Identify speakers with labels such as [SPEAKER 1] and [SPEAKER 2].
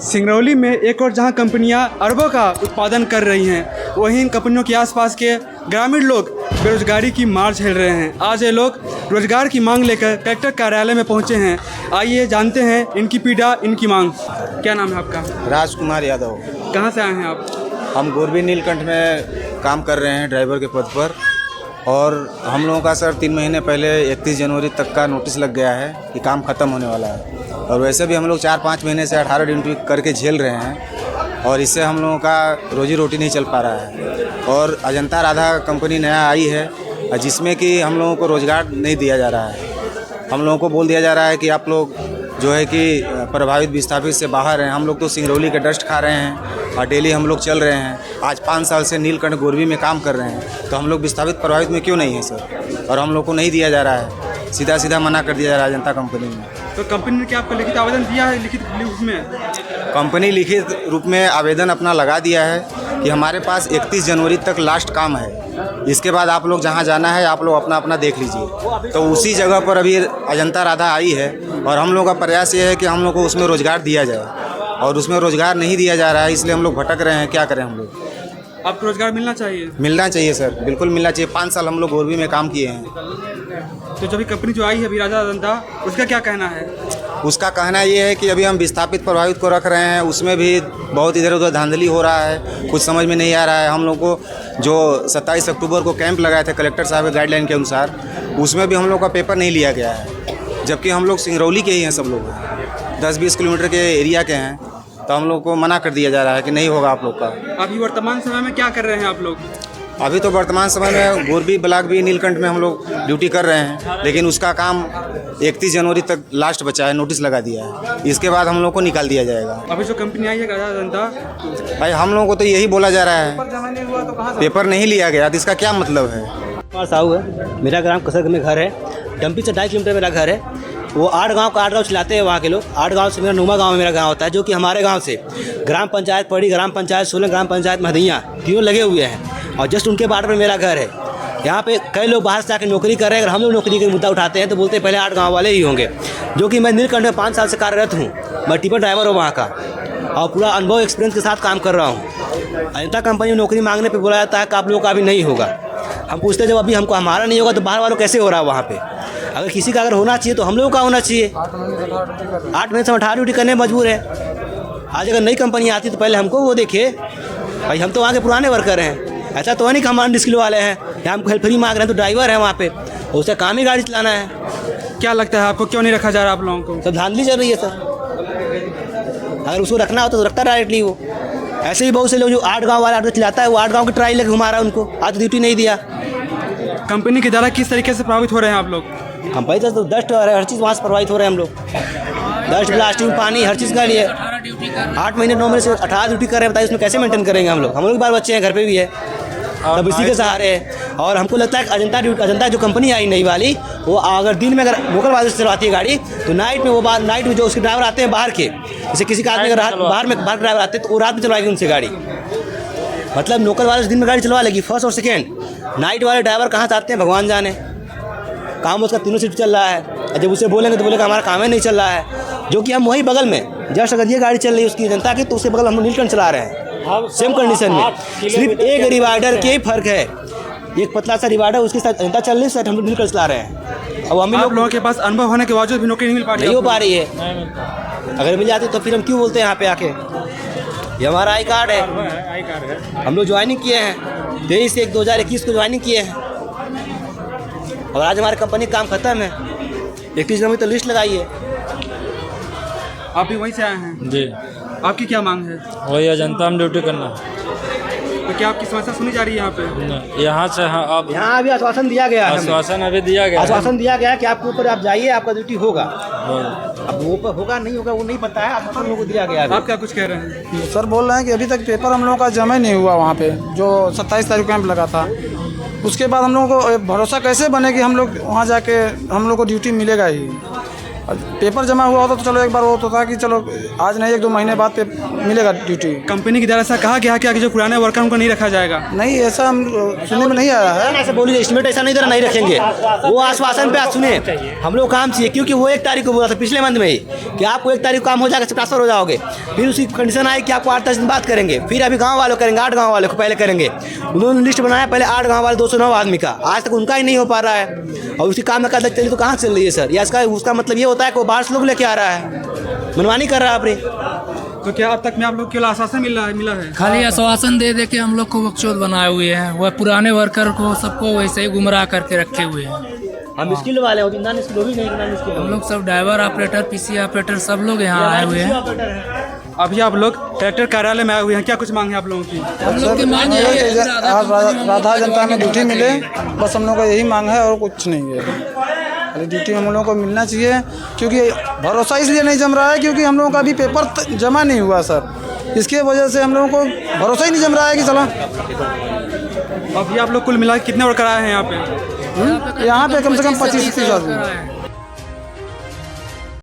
[SPEAKER 1] सिंगरौली में एक और जहां कंपनियां अरबों का उत्पादन कर रही हैं, वहीं इन कंपनियों के आसपास के ग्रामीण लोग बेरोजगारी की मार झेल रहे हैं। आज ये लोग रोजगार की मांग लेकर कलेक्टर कार्यालय में पहुंचे हैं। आइए जानते हैं इनकी पीड़ा, इनकी मांग। क्या नाम है आपका?
[SPEAKER 2] राजकुमार यादव।
[SPEAKER 1] कहाँ से आए हैं आप?
[SPEAKER 2] हम गोरबी नीलकंठ में काम कर रहे हैं ड्राइवर के पद पर, और हम लोगों का सर 3 महीने पहले 31 जनवरी तक का नोटिस लग गया है कि काम ख़त्म होने वाला है। और वैसे भी हम लोग 4-5 महीने से 18 ड्यूटी करके झेल रहे हैं, और इससे हम लोगों का रोजी रोटी नहीं चल पा रहा है। और अजंता राधा कंपनी नया आई है जिसमें कि हम लोगों को रोज़गार नहीं दिया जा रहा है। हम लोगों को बोल दिया जा रहा है कि आप लोग जो है कि प्रभावित विस्थापित से बाहर हैं। हम लोग तो सिंगरौली के डस्ट खा रहे हैं और डेली हम लोग चल रहे हैं। आज 5 साल से नीलकंठ गोरबी में काम कर रहे हैं, तो हम लोग विस्थापित प्रभावित में क्यों नहीं है सर? और हम लोग को नहीं दिया जा रहा है, सीधा सीधा मना कर दिया जा रहा है जनता कंपनी में।
[SPEAKER 1] तो कंपनी ने क्या आपको लिखित आवेदन दिया है? लिखित रूप में
[SPEAKER 2] कंपनी लिखित रूप में आवेदन अपना लगा दिया है कि हमारे पास 31 जनवरी तक लास्ट काम है, इसके बाद आप लोग जहां जाना है आप लोग अपना अपना देख लीजिए। तो उसी जगह पर अभी अजंता राधा आई है, और हम लोग का प्रयास ये है कि हम लोग को उसमें रोज़गार दिया जाए, और उसमें रोज़गार नहीं दिया जा रहा है, इसलिए हम लोग भटक रहे हैं। क्या करें हम लोग?
[SPEAKER 1] आपको रोजगार मिलना चाहिए।
[SPEAKER 2] मिलना चाहिए सर, बिल्कुल मिलना चाहिए। 5 साल हम लोग गोरबी में काम किए हैं।
[SPEAKER 1] तो जो भी कंपनी जो आई है अभी राजा अजंता, उसका क्या कहना है?
[SPEAKER 2] उसका कहना ये है कि अभी हम विस्थापित प्रभावित को रख रहे हैं, उसमें भी बहुत इधर उधर धांधली हो रहा है, कुछ समझ में नहीं आ रहा है। हम लोग को जो 27 अक्टूबर को कैंप लगाए थे कलेक्टर साहब के गाइडलाइन के अनुसार, उसमें भी हम लोग का पेपर नहीं लिया गया है, जबकि हम लोग सिंगरौली के ही हैं, सब लोग 10-20 किलोमीटर के एरिया के हैं। तो हम लोग को मना कर दिया जा रहा है कि नहीं होगा आप लोग का।
[SPEAKER 1] अभी वर्तमान समय में क्या कर रहे हैं आप लोग?
[SPEAKER 2] अभी तो वर्तमान समय में गोरबी ब्लॉक भी नीलकंठ में हम लोग ड्यूटी कर रहे हैं, लेकिन उसका काम 31 जनवरी तक लास्ट बचा है, नोटिस लगा दिया है। इसके बाद हम लोग को निकाल दिया जाएगा।
[SPEAKER 1] अभी जो कंपनी आई है राजा अजंता,
[SPEAKER 2] भाई हम लोगों को तो यही बोला जा रहा है, पेपर नहीं लिया गया, तो इसका क्या मतलब है?
[SPEAKER 3] साहू है, मेरा ग्राम कसर में घर है। डंपी से 2.5 किलोमीटर मेरा घर है। वो 8 गांव चलाते हैं वहाँ के लोग। 8 गांव से मेरा नुमा गांव में मेरा गांव होता है, जो कि हमारे गांव से ग्राम पंचायत पड़ी, ग्राम पंचायत 16, ग्राम पंचायत महदिया, तीनों लगे हुए हैं, और जस्ट उनके बॉर्डर में मेरा घर है। यहाँ पे कई लोग बाहर से आकर नौकरी कर रहे हैं। अगर हम लोग नौकरी का मुद्दा उठाते हैं तो बोलते हैं पहले 8 गाँव वाले ही होंगे, जो कि मैं नीलकंठ में 5 साल से कार्यरत हूँ। मैं टिपर ड्राइवर हूँ वहाँ का, और पूरा अनुभव एक्सपीरियंस के साथ काम कर रहा हूँ। अजंता कंपनी में नौकरी मांगने पर बोला जाता है कि आप लोगों का अभी नहीं होगा। हम पूछते हैं जब अभी हमको हमारा नहीं होगा तो बाहर वालों कैसे हो रहा है वहाँ पे? अगर किसी का अगर होना चाहिए तो हम लोगों का होना चाहिए। 8 महीने से 18 ड्यूटी करने में मजबूर है। आज अगर नई कंपनी आती तो पहले हमको वो देखे। भाई हम तो वहाँ के पुराने वर्कर हैं, ऐसा तो नहीं कि हम अनडिस्किल वाले हैं या हमको हेल्प फ्री मांग रहे हैं। तो ड्राइवर है वहाँ पे, उसका काम ही गाड़ी चलाना है।
[SPEAKER 1] क्या लगता है आपको क्यों नहीं रखा जा रहा आप लोगों को?
[SPEAKER 3] सब धांधली चल रही है सर। अगर उसको रखना होता तो रखता डायरेक्टली वो। ऐसे ही बहुत से लोग जो 8 गाँव वाला ऑटो चलाता है, वो 8 गाँव की ट्राई लेकर घुमा रहा है उनको, आज ड्यूटी नहीं दिया।
[SPEAKER 1] कंपनी के द्वारा किस तरीके से प्रभावित हो रहे हैं आप लोग?
[SPEAKER 3] हम भाई तो डस्ट हर चीज़ वहाँ से प्रभावित हो रहे हैं हम लोग। डस्ट, प्लास्टिक, पानी, हर चीज़ का लिए 8 महीने 9 महीने से 18 ड्यूटी कर रहे हैं। बताइए इसमें कैसे मेंटेन करेंगे हम लोग? हम लोग बाल बच्चे हैं, घर पे भी है, तब इसी के सहारे है। और हमको लगता है कि अजंता जो कंपनी आई नई वाली, वो अगर दिन में अगर लोकल वाले से चलवाती है गाड़ी, तो नाइट में जो उसके ड्राइवर आते हैं बाहर के, जैसे किसी का आदमी अगर बाहर ड्राइवर आते हैं तो वो रात में चलवाएगी उनसे गाड़ी। मतलब लोकल वाले दिन में गाड़ी चलवा लेगी फर्स्ट और सेकेंड। नाइट वाले ड्राइवर कहाँ से आते हैं भगवान जाने। काम उसका 3 शिफ्ट चल रहा है। जब उसे बोलेंगे तो बोलेगा हमारा काम ही नहीं चल रहा है, जो कि हम वही बगल में जस्ट अगर ये गाड़ी चल रही है उसकी जनता की, तो उसके बगल हम लोग नीलकंठ चला रहे हैं सेम कंडीशन में। सिर्फ एक रिवाइडर के ही फर्क है, एक पतला सा रिवाइडर उसके साथ जनता चल रही है, हम लोग नीलकंठ चला रहे हैं। अब हम
[SPEAKER 1] लोगों के पास अनुभव होने के बावजूद भी नौकरी नहीं मिल पा रही,
[SPEAKER 3] नहीं हो पा रही है। अगर मिल जाती तो फिर हम क्यों बोलते हैं यहाँ पे आके? ये हमारा आई कार्ड है, हम लोग ज्वाइनिंग किए हैं 23/1/2021 को ज्वाइनिंग किए हैं, और आज हमारी कंपनी काम खत्म है। 31 जनवरी तो लिस्ट लगाई है।
[SPEAKER 1] आप भी वहीं से आए हैं
[SPEAKER 4] जी।
[SPEAKER 1] आपकी क्या मांग है?
[SPEAKER 4] वही अजंता में ड्यूटी करना।
[SPEAKER 1] तो क्या आपकी समस्या सुनी जा रही है यहाँ पे?
[SPEAKER 4] यहाँ से अब
[SPEAKER 3] यहाँ अभी आश्वासन दिया गया है,
[SPEAKER 4] आश्वासन अभी दिया गया,
[SPEAKER 3] आश्वासन दिया गया है कि आपके ऊपर आप जाइए, आपका ड्यूटी होगा। अब वो पर होगा नहीं होगा वो नहीं पता है, आश्वासन लोगों को दिया गया है।
[SPEAKER 1] आप क्या कुछ कह रहे हैं?
[SPEAKER 5] सर बोल रहे हैं कि अभी तक पेपर हम लोगों का जमा नहीं हुआ वहाँ पे, जो 27 तारीख कैंप लगा था। उसके बाद हम लोगों को भरोसा कैसे बने कि हम लोग वहाँ जाके हम लोग को ड्यूटी मिलेगा ही? और पेपर जमा हुआ होता तो चलो एक बार वो तो था कि चलो आज नहीं 1-2 महीने बाद मिलेगा ड्यूटी।
[SPEAKER 1] कंपनी की तरफ से कहा गया क्या कि जो पुराने वर्कर को नहीं रखा जाएगा?
[SPEAKER 5] नहीं, ऐसा हम सुनने में नहीं आया है।
[SPEAKER 3] ऐसे बोलिए एस्टिमेट ऐसा नहीं दे रहा नहीं रखेंगे, वो आश्वासन पे आज सुने हम लोग काम चाहिए, क्योंकि वो 1 तारीख को बोला था पिछले मंथ में ही कि आपको 1 तारीख को काम हो जाएगा, ट्रांसफर हो जाओगे। फिर उसी कंडीशन आई कि आपको 8-10 दिन बाद करेंगे। फिर अभी गाँव वालों करेंगे, 8 गाँव वालों को पहले करेंगे। उन्होंने लिस्ट बनाया पहले 8 गाँव वाले 209 आदमी का, आज तक उनका ही नहीं हो पा रहा है। और उसी काम में कदम चली तो कहाँ चल रही है सर? या उसका मतलब ये होता है कि वो बाहर से लोग लेके आ रहा है, मनमानी कर रहा है अपनी।
[SPEAKER 1] तो क्या अब तक में आप लोग केवल आश्वासन मिला है?
[SPEAKER 6] खाली आश्वासन दे दे के हम लोग को बकचोद बनाए हुए हैं। वह पुराने वर्कर को सबको वैसे ही गुमराह करके रखे हुए हैं।
[SPEAKER 3] हम स्किल वाले हैं, नॉन स्किल भी नहीं, नॉन स्किल
[SPEAKER 6] हम लोग सब ड्राइवर ऑपरेटर, पीसी ऑपरेटर सब लोग यहाँ आए हुए हैं।
[SPEAKER 1] अभी आप लोग कलेक्टर कार्यालय में आए हुए हैं, क्या कुछ मांग है आप लोगों की?
[SPEAKER 6] हम लोग की मांग यही है कि
[SPEAKER 5] आज राधा जनता में ड्यूटी मिले, बस हम लोग का यही मांग है और कुछ नहीं है। अरे ड्यूटी हम लोगों को मिलना चाहिए, क्योंकि भरोसा इसलिए नहीं जम रहा है क्योंकि हम लोगों का अभी पेपर जमा नहीं हुआ सर, इसके वजह से हम लोगों को भरोसा ही नहीं जम रहा है कि चलो।
[SPEAKER 1] अभी आप लोग कुल मिला के कितने वर्कर आए हैं यहाँ पे?
[SPEAKER 5] यहाँ पे कम से कम 25-30 आदमी।